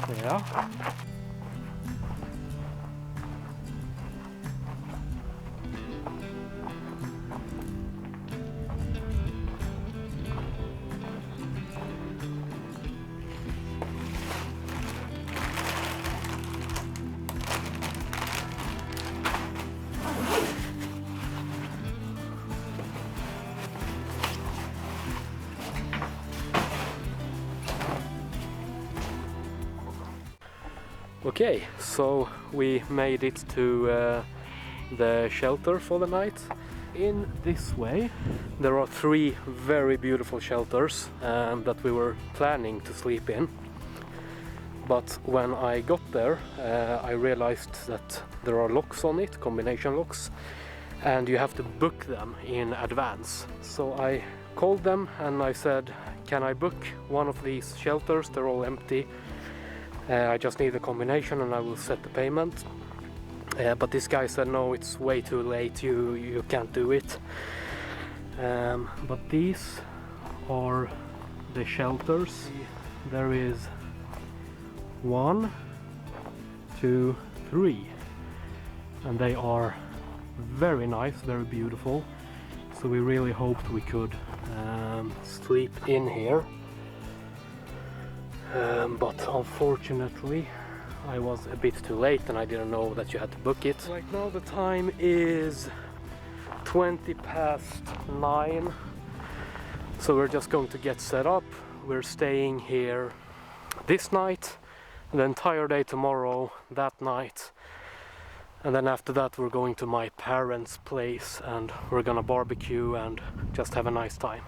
Yeah. Okay, so we made it to the shelter for the night. In this way there are 3 very beautiful shelters that we were planning to sleep in. But when I got there I realized that there are locks on it, combination locks, and you have to book them in advance. So I called them and I said, can I book one of these shelters? They're all empty. I just need a combination and I will set the payment. But this guy said no, it's way too late, you can't do it. But these are the shelters. There is 1, 2, 3, and they are very nice, very beautiful. So we really hoped we could sleep in here. But unfortunately I was a bit too late and I didn't know that you had to book it. Right now the time is 9:20, so we're just going to get set up. We're staying here this night, the entire day tomorrow, that night, and then after that we're going to my parents' place and we're gonna barbecue and just have a nice time.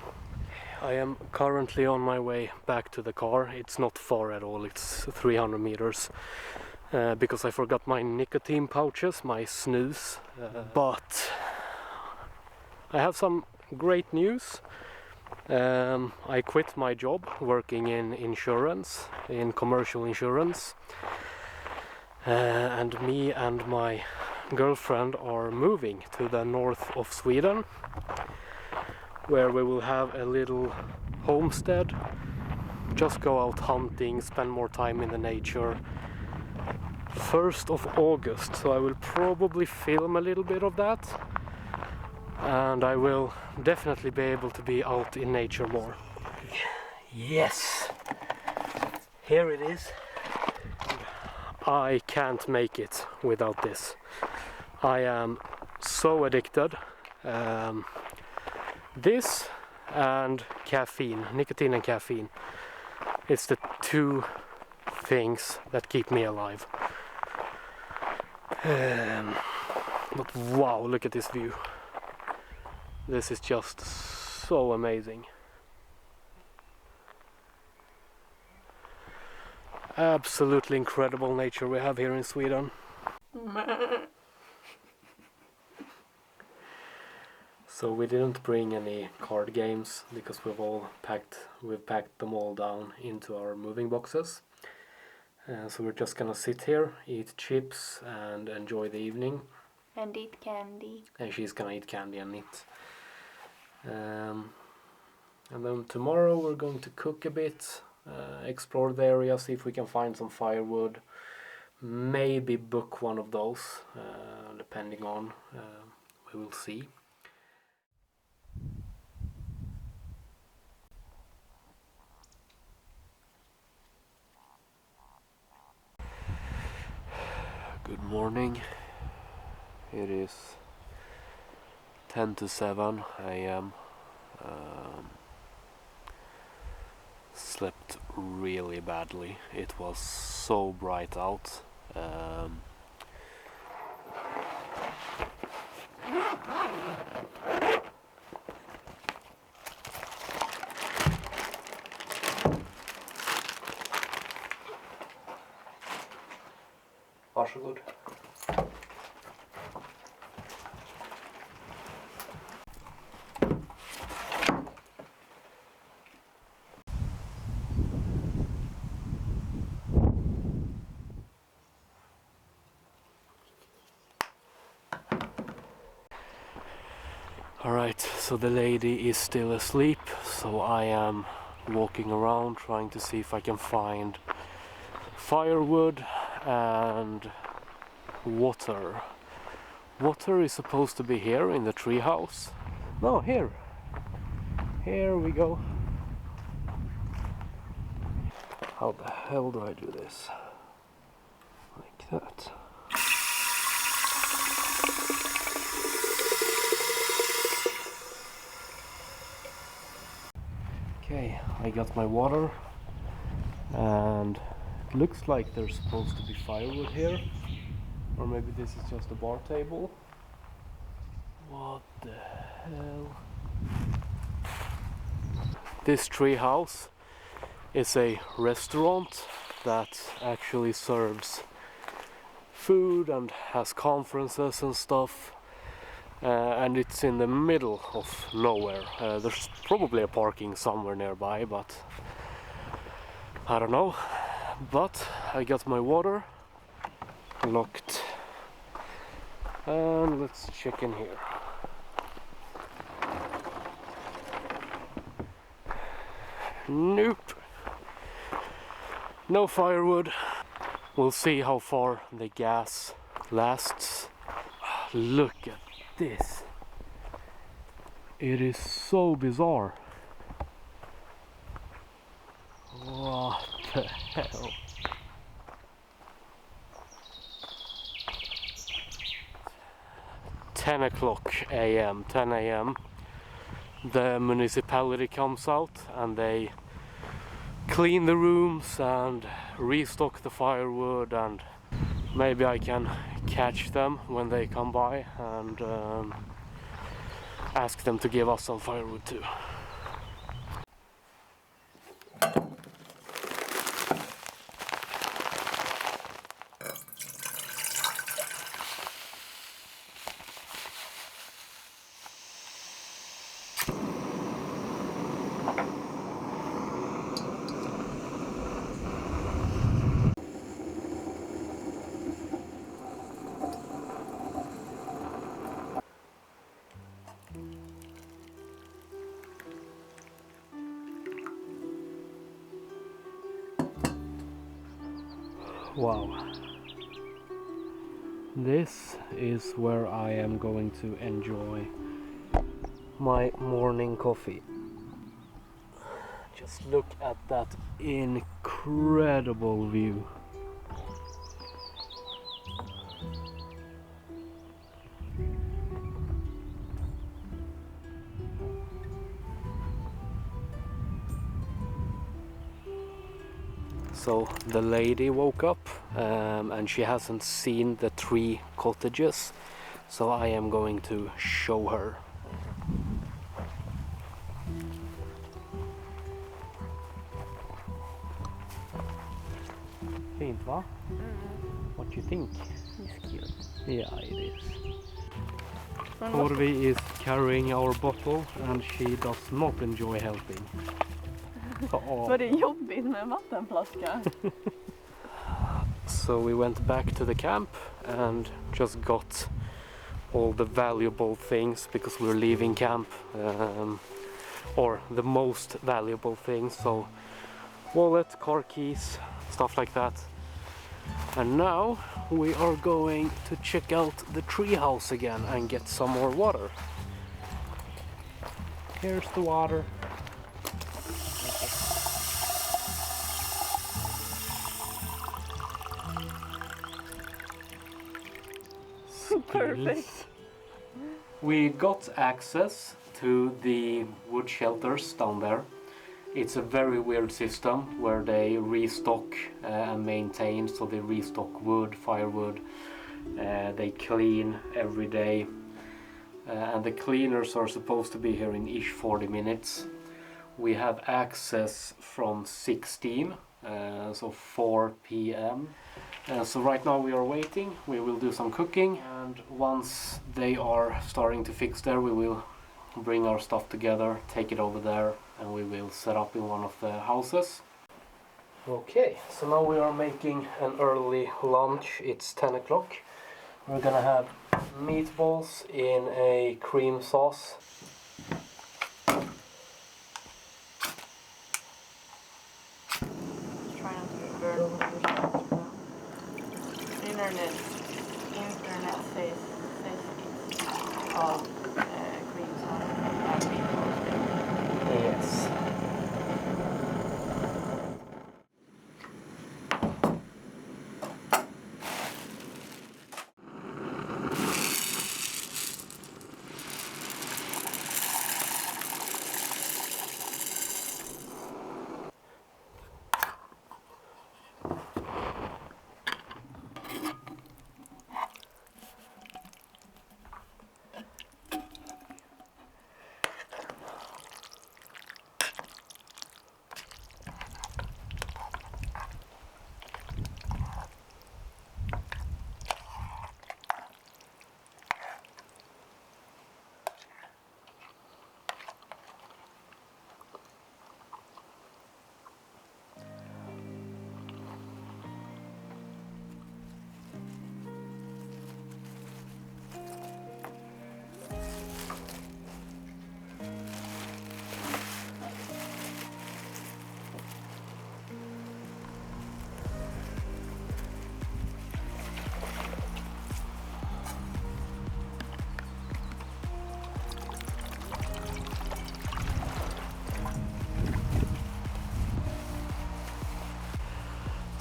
I am currently on my way back to the car. It's not far at all, it's 300 meters. Because I forgot my nicotine pouches, my snus. But I have some great news. I quit my job working in insurance, in commercial insurance. And me and my girlfriend are moving to the north of Sweden, where we will have a little homestead, just go out hunting, spend more time in the nature. 1st of August, so I will probably film a little bit of that, and I will definitely be able to be out in nature more. Yes, here it is. I can't make it without this. I am so addicted. This and caffeine, nicotine and caffeine, it's the 2 things that keep me alive. But wow, look at this view. This is just so amazing. Absolutely incredible nature we have here in Sweden. So we didn't bring any card games because we've packed them all down into our moving boxes. So we're just gonna sit here, eat chips and enjoy the evening. And eat candy. And she's gonna eat candy and eat. And then tomorrow we're going to cook a bit, explore the area, see if we can find some firewood. Maybe book one of those, depending on, we will see. Good morning. It is 10:07 a.m. Slept really badly. It was so bright out. Varsågod. Alright, so the lady is still asleep, so I am walking around trying to see if I can find firewood and water. Water is supposed to be here in the tree house. No, here. Here we go. How the hell do I do this? Like that. Okay, I got my water, and it looks like there's supposed to be firewood here, or maybe this is just a bar table. What the hell? This tree house is a restaurant that actually serves food and has conferences and stuff. And it's in the middle of nowhere. There's probably a parking somewhere nearby, but I don't know. But I got my water locked, and let's check in here. Nope, no firewood. We'll see how far the gas lasts. Look at this. It is so bizarre. What the hell? Ten a.m. The municipality comes out and they clean the rooms and restock the firewood, and maybe I can catch them when they come by and ask them to give us some firewood too. Wow, this is where I am going to enjoy my morning coffee. Just look at that incredible view. So the lady woke up and she hasn't seen the 3 cottages, so I am going to show her. Fint va? What do you think? It's cute. Yeah, it is. Corvi is carrying our bottle and she does not enjoy helping. Var det jobbigt med en vattenflaska? So we went back to the camp and just got all the valuable things because we're leaving camp, or the most valuable things, so wallet, car keys, stuff like that. And now we are going to check out the treehouse again and get some more water. Here's the water. Perfect. We got access to the wood shelters down there. It's a very weird system where they restock and maintain, so they restock wood, firewood, they clean every day, and the cleaners are supposed to be here in ish 40 minutes. We have access from 16, so 4 p.m. So right now we are waiting. We will do some cooking, and once they are starting to fix there, we will bring our stuff together, take it over there, and we will set up in one of the houses. Okay, so now we are making an early lunch. It's 10 o'clock. We're gonna have meatballs in a cream sauce. Try not to get burned. internet says it's called green zone. Yes.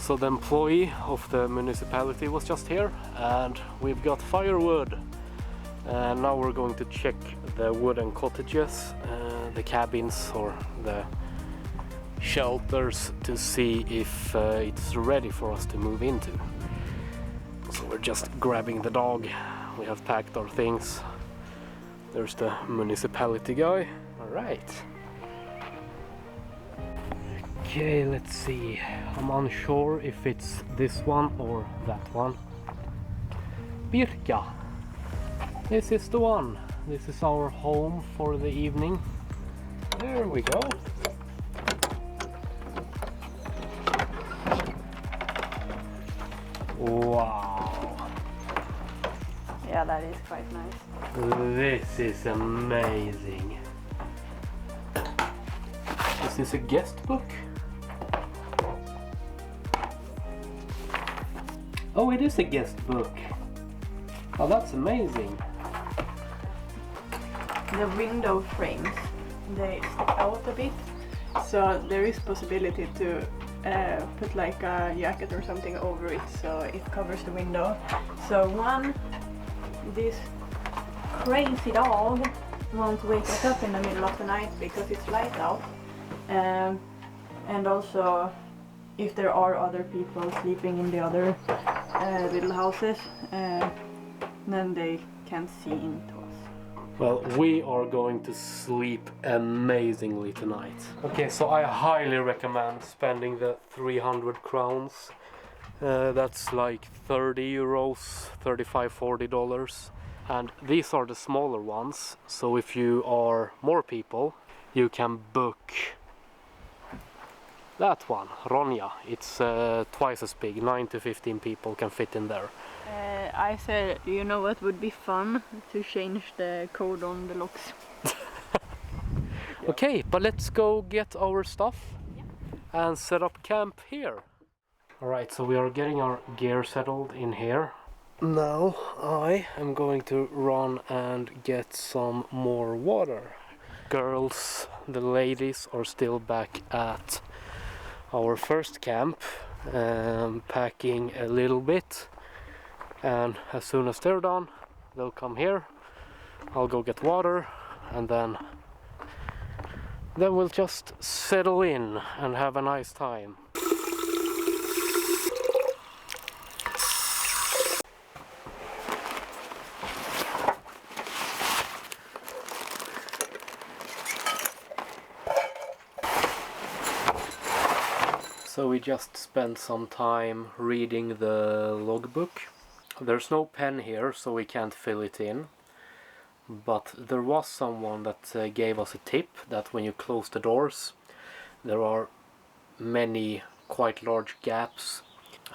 So the employee of the municipality was just here and we've got firewood. And now we're going to check the wooden cottages, the cabins or the shelters to see if it's ready for us to move into. So we're just grabbing the dog. We have packed our things. There's the municipality guy. All right. Okay, let's see. I'm unsure if it's this one or that one. Birka. This is the one. This is our home for the evening. There we go. Wow. Yeah, that is quite nice. This is amazing. Is this a guest book? Oh, it is a guest book. Oh, that's amazing. The window frames, they stick out a bit, so there is possibility to put like a jacket or something over it so it covers the window. So this crazy dog won't wake us up in the middle of the night because it's light out. And also if there are other people sleeping in the other little houses, then they can't see into us. Well, we are going to sleep amazingly tonight. Okay, so I highly recommend spending the 300 crowns. That's like 30 euros, 35, $40. And these are the smaller ones. So if you are more people, you can book that one, Ronja. It's twice as big, 9 to 15 people can fit in there. I said, you know what would be fun? To change the code on the locks. Okay, but let's go get our stuff and set up camp here. Alright, so we are getting our gear settled in here. Now I am going to run and get some more water. Girls, the ladies are still back at our first camp, packing a little bit, and as soon as they're done they'll come here. I'll go get water and then we'll just settle in and have a nice time. So we just spent some time reading the logbook. There's no pen here, so we can't fill it in. But there was someone that gave us a tip that when you close the doors, there are many quite large gaps.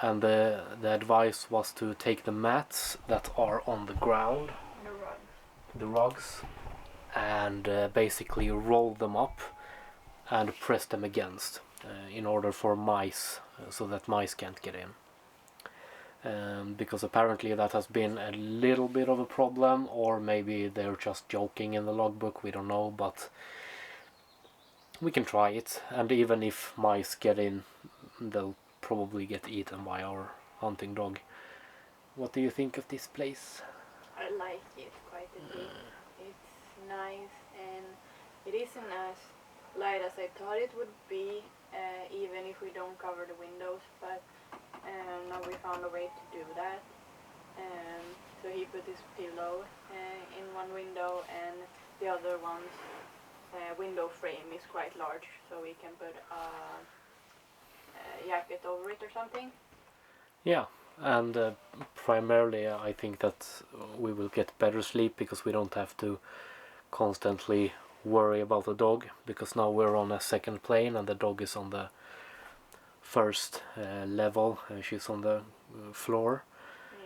And the advice was to take the mats that are on the ground, the rugs, and basically roll them up and press them against. In order for mice, so that mice can't get in. because apparently that has been a little bit of a problem, or maybe they're just joking in the logbook, we don't know, but we can try it. And even if mice get in, they'll probably get eaten by our hunting dog. What do you think of this place? I like it quite a bit. It's nice and it isn't as light as I thought it would be, even if we don't cover the windows, but now we found a way to do that. So he put his pillow in one window, and the other one's window frame is quite large, so we can put a jacket over it or something. Yeah, and primarily I think that we will get better sleep because we don't have to constantly worry about the dog, because now we're on a second plane and the dog is on the first level and she's on the floor.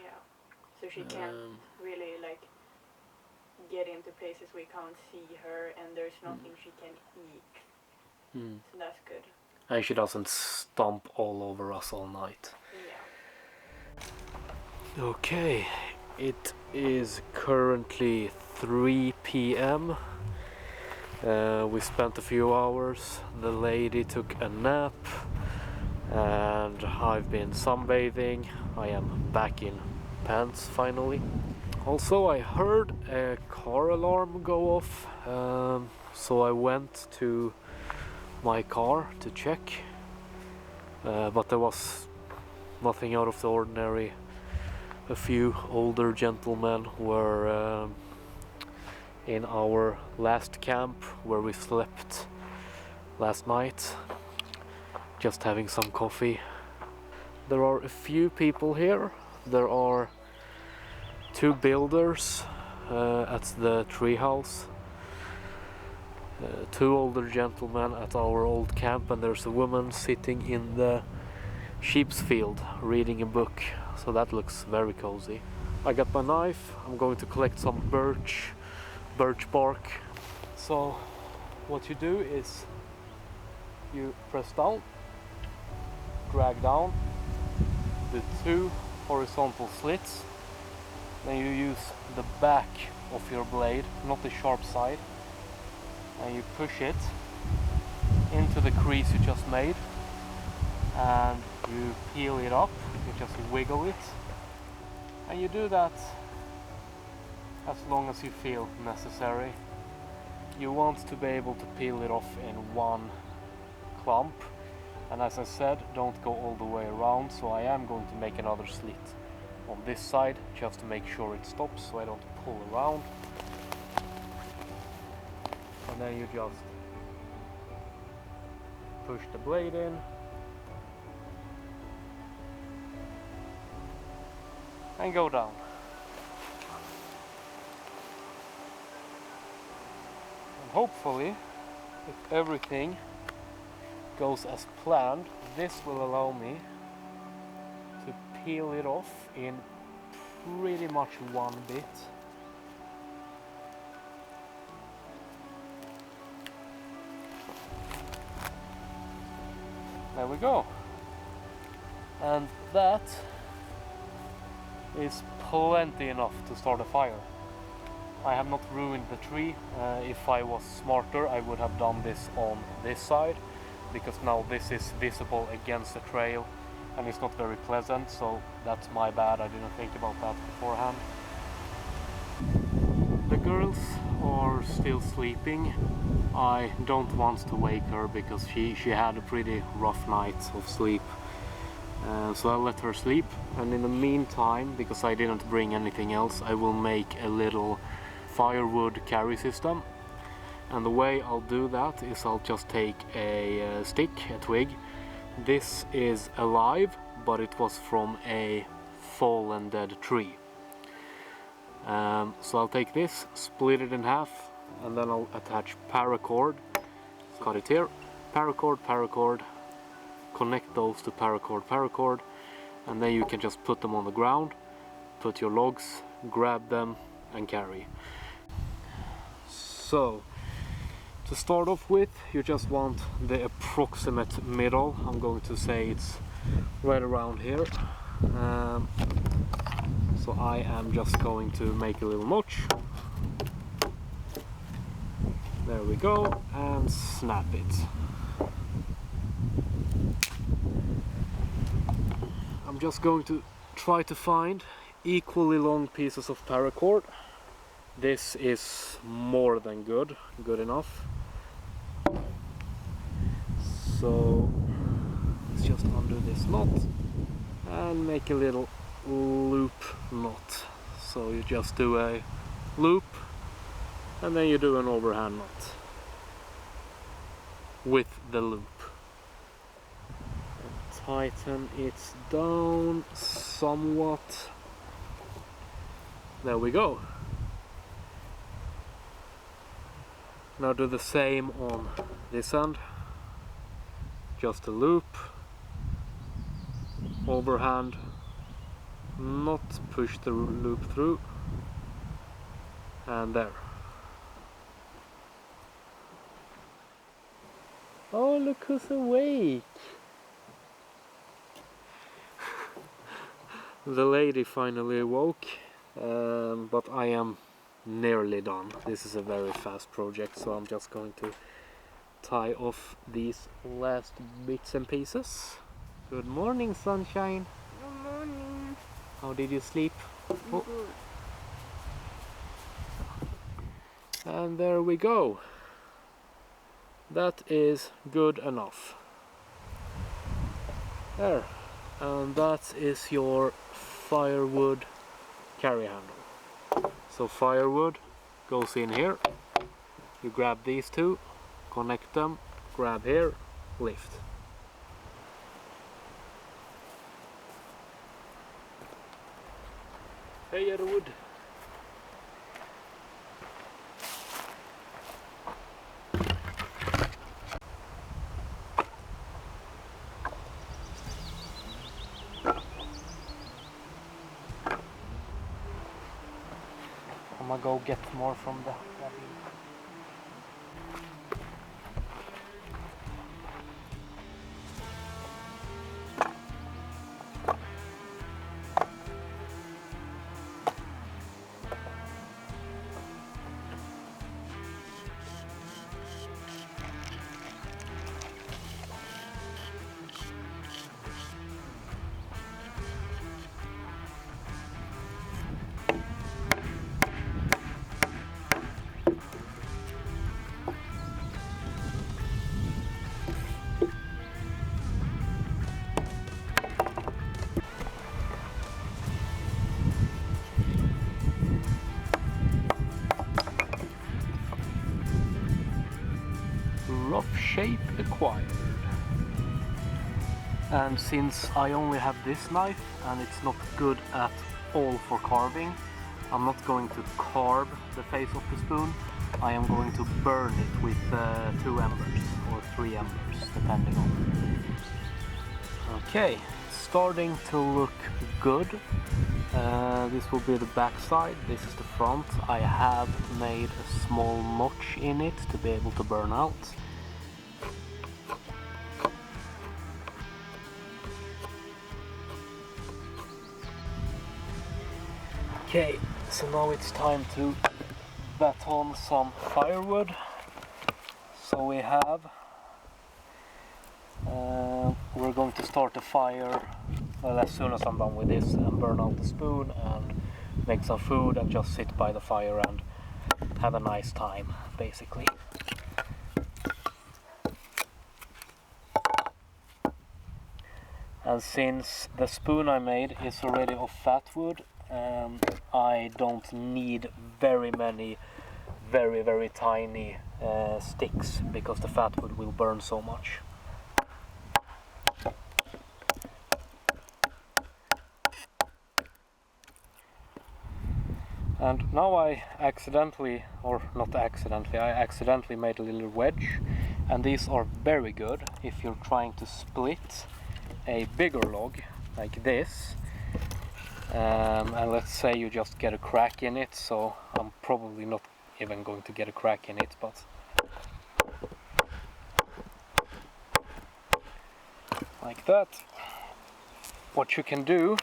Yeah, so she can't really like get into places we can't see her, and there's nothing she can eat. So that's good. And she doesn't stomp all over us all night. Yeah. Okay, it is currently 3 p.m. We spent a few hours. The lady took a nap and I've been sunbathing. I am back in pants finally. Also, I heard a car alarm go off, so I went to my car to check, but there was nothing out of the ordinary. A few older gentlemen were in our last camp where we slept last night, just having some coffee. There are a few people here. There are 2 builders at the treehouse, 2 older gentlemen at our old camp, and there's a woman sitting in the sheep's field reading a book, so that looks very cozy. I got my knife. I'm going to collect some birch bark. So what you do is you press down, drag down the 2 horizontal slits, then you use the back of your blade, not the sharp side, and you push it into the crease you just made, and you peel it up. You just wiggle it, and you do that as long as you feel necessary. You want to be able to peel it off in one clump, and as I said, don't go all the way around, so I am going to make another slit on this side just to make sure it stops, so I don't pull around. And then you just push the blade in and go down. And hopefully, if everything goes as planned, this will allow me to peel it off in pretty much one bit. There we go. And that is plenty enough to start a fire. I have not ruined the tree. If I was smarter, I would have done this on this side, because now this is visible against the trail and it's not very pleasant, so that's my bad. I didn't think about that beforehand. The girls are still sleeping. I don't want to wake her because she had a pretty rough night of sleep. So I'll let her sleep, and in the meantime, because I didn't bring anything else, I will make a little firewood carry system. And the way I'll do that is I'll just take a stick, a twig. This is alive, but it was from a fallen dead tree. So I'll take this, split it in half, and then I'll attach paracord. Cut it here, paracord, connect those to paracord, and then you can just put them on the ground, put your logs, grab them and carry. So to start off with, you just want the approximate middle. I'm going to say it's right around here. So I am just going to make a little notch. There we go, and snap it. I'm just going to try to find equally long pieces of paracord. This is more than good enough. So let's just undo this knot and make a little loop knot. So you just do a loop and then you do an overhand knot with the loop. And tighten it down somewhat. There we go. Now do the same on this end. Just a loop, overhand, not push the loop through, and there. Oh, look who's awake! The lady finally awoke, but I am nearly done. This is a very fast project, so I'm just going to tie off these last bits and pieces. Good morning, sunshine. Good morning. How did you sleep? Oh. Good. And there we go. That is good enough. There. And that is your firewood carry handle. So firewood goes in here. You grab these two, connect them, grab here, lift. Hey, Edward. I'm gonna go get more from the cabin. Rough shape acquired. And since I only have this knife and it's not good at all for carving, I'm not going to carve the face of the spoon. I am going to burn it with 2 embers or 3 embers, depending on. Okay, starting to look good. This will be the back side, this is the front. I have made a small notch in it to be able to burn out. Okay, so now it's time to baton some firewood. So we have, we're going to start a fire as soon as I'm done with this and burn out the spoon and make some food and just sit by the fire and have a nice time, basically. And since the spoon I made is already of fat wood, I don't need very many very tiny sticks because the fat wood will burn so much. And now I accidentally, or not accidentally, I accidentally made a little wedge, and these are very good if you're trying to split a bigger log like this. And let's say you just get a crack in it, so I'm probably not even going to get a crack in it, but like that. what you can do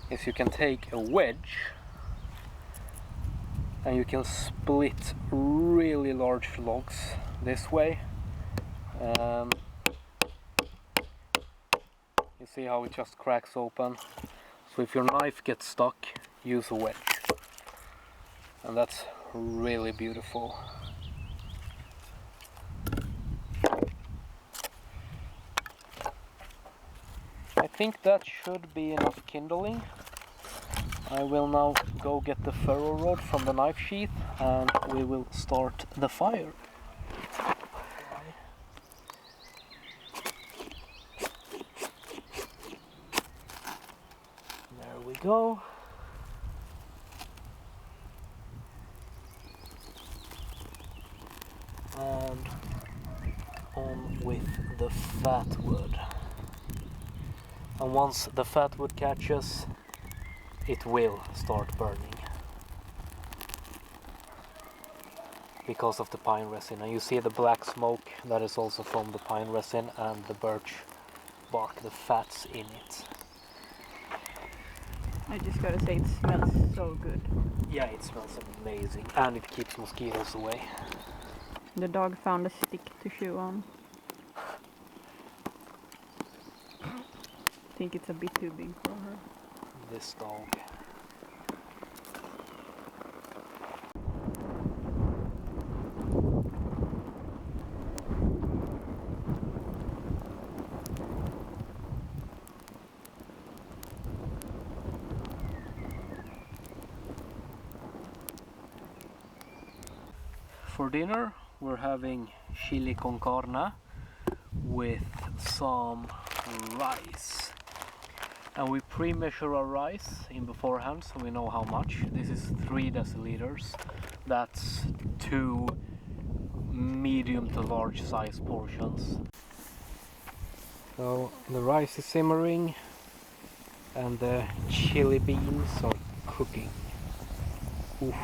is you can take a wedge and you can split really large logs this way. You see how it just cracks open. So if your knife gets stuck, use a wedge. And that's really beautiful. I think that should be enough kindling. I will now go get the ferro rod from the knife sheath and we will start the fire. There we go. And on with the fat wood. And once the fat wood catches, it will start burning because of the pine resin. And you see the black smoke, that is also from the pine resin and the birch bark, the fats in it. I just gotta say, it smells so good. Yeah, it smells amazing and it keeps mosquitoes away. The dog found a stick to chew on. I think it's a bit too big for her. This dog. For dinner we're having chili con carne with some rice. And we pre-measure our rice in beforehand so we know how much. This is 3 deciliters. That's 2 medium to large size portions. So the rice is simmering and the chili beans are cooking. Oof.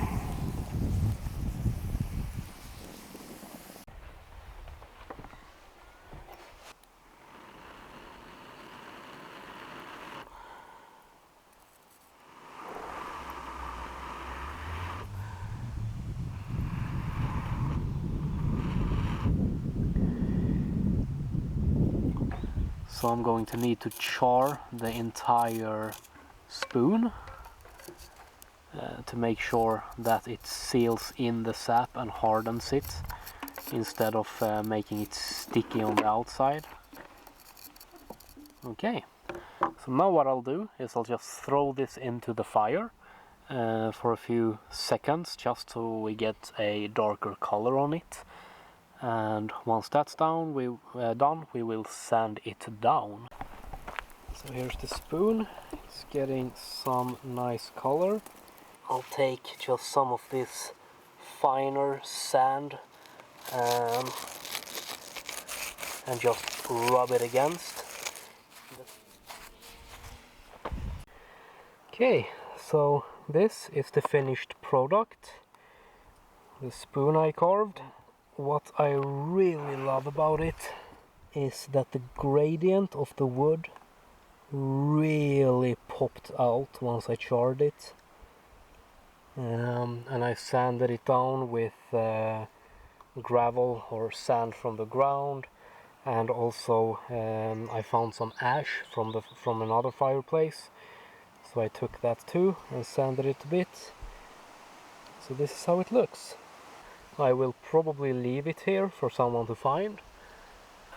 So I'm going to need to char the entire spoon to make sure that it seals in the sap and hardens it instead of making it sticky on the outside. Okay, so now what I'll do is I'll just throw this into the fire for a few seconds just so we get a darker color on it. And once that's done, we will sand it down. So here's the spoon. It's getting some nice color. I'll take just some of this finer sand and just rub it against. Okay, so this is the finished product. The spoon I carved. What I really love about it is that the gradient of the wood really popped out once I charred it. And I sanded it down with gravel or sand from the ground, and also I found some ash from another fireplace, so I took that too and sanded it a bit. So this is how it looks. I will probably leave it here for someone to find.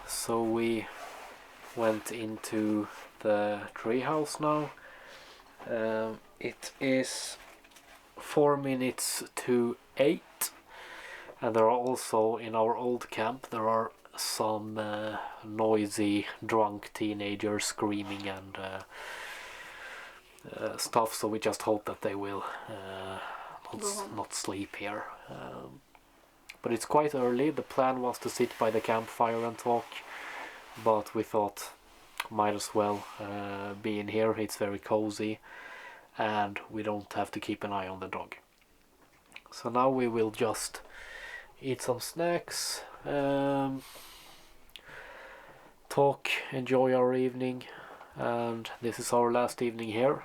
So we went into the treehouse now. It is 4 minutes to 8, and there are also in our old camp there are some noisy drunk teenagers screaming and stuff, so we just hope that they will not sleep here. But it's quite early. The plan was to sit by the campfire and talk, but we thought might as well be in here. It's very cozy and we don't have to keep an eye on the dog. So now we will just eat some snacks, talk, enjoy our evening, and this is our last evening here.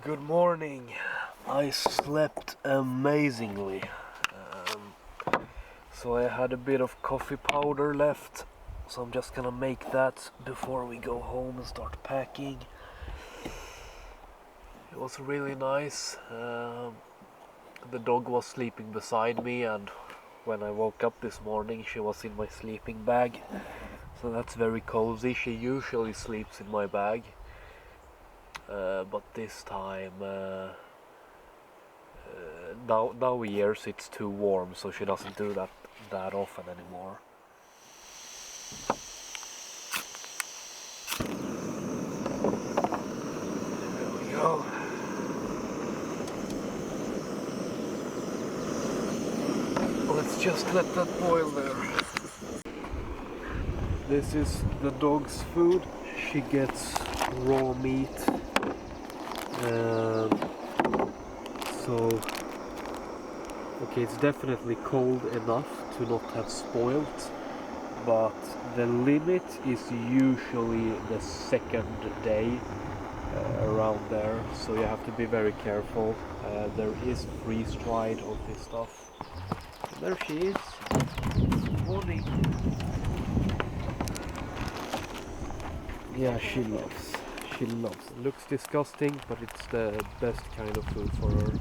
Good morning. I slept amazingly. So I had a bit of coffee powder left, so I'm just gonna make that before we go home and start packing. It was really nice. The dog was sleeping beside me, and when I woke up this morning she was in my sleeping bag, so that's very cozy. She usually sleeps in my bag, but this time now years it's too warm, so she doesn't do that often anymore. There we go. Let's just let that boil there. This is the dog's food. She gets raw meat. So, okay, it's definitely cold enough to not have spoiled, but the limit is usually the second day, around there, so you have to be very careful. There is freeze-dried of this stuff. There she is. Morning. Yeah, she loves. It looks disgusting, but it's the best kind of food for her.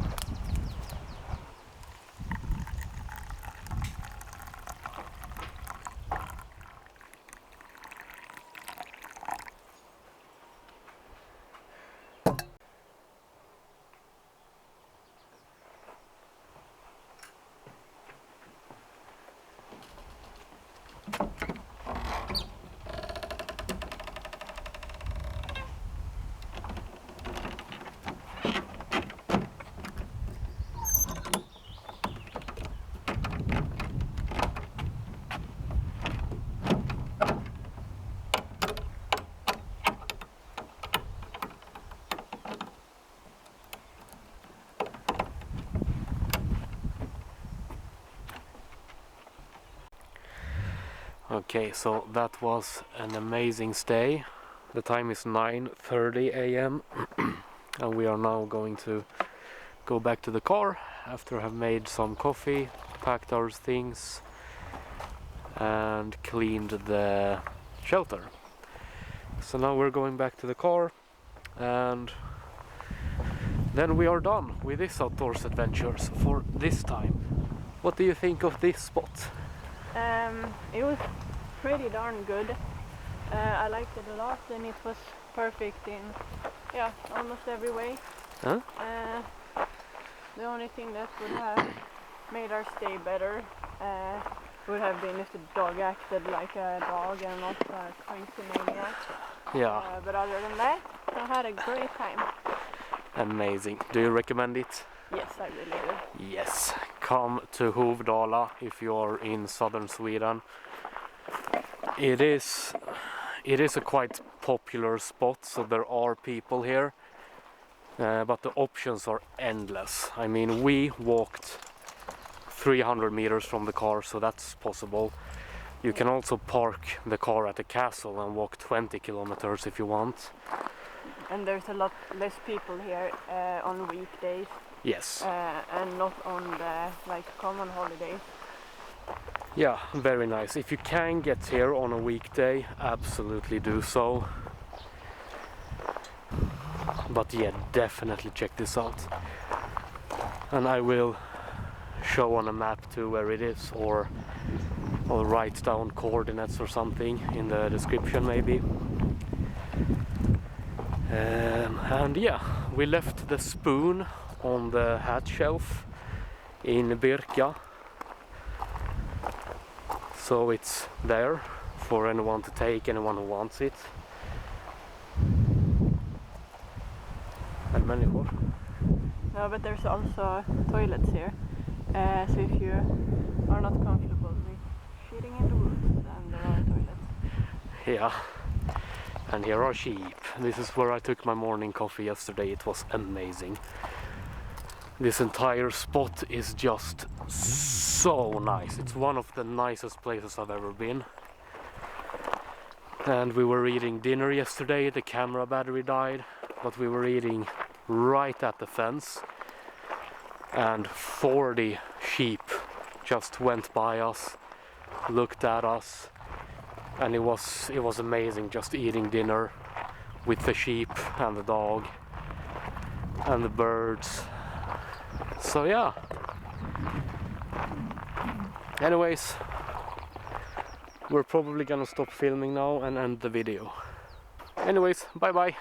Okay, so that was an amazing stay. The time is 9:30 a.m. and we are now going to go back to the car after I have made some coffee, packed our things and cleaned the shelter. So now we're going back to the car, and then we are done with this outdoors adventures for this time. What do you think of this spot? It was pretty darn good. I liked it a lot, and it was perfect in almost every way. Huh? The only thing that would have made our stay better would have been if the dog acted like a dog and not a crazy maniac. Yeah. But other than that, I had a great time. Amazing. Do you recommend it? Yes, I really do. Yes. Come to Hovdala if you are in southern Sweden. It is a quite popular spot, so there are people here, but the options are endless. I mean, we walked 300 meters from the car, so that's possible. You can also park the car at the castle and walk 20 kilometers if you want. And there's a lot less people here on weekdays. Yes. And not on the common holidays. Yeah, very nice. If you can get here on a weekday, absolutely do so. But yeah, definitely check this out. And I will show on a map too where it is, or I'll write down coordinates or something in the description maybe. And yeah, we left the spoon on the hat shelf in Birka, so it's there for anyone to take, anyone who wants it. And människor. No, but there's also toilets here, so if you are not comfortable with shitting in the woods, then there are toilets. Yeah, and here are sheep. This is where I took my morning coffee yesterday. It was amazing. This entire spot is just so nice. It's one of the nicest places I've ever been. And we were eating dinner yesterday. The camera battery died, but we were eating right at the fence, and 40 sheep just went by us, looked at us, and it was amazing just eating dinner with the sheep and the dog and the birds. So yeah. Anyways, we're probably gonna stop filming now and end the video. Anyways, bye bye.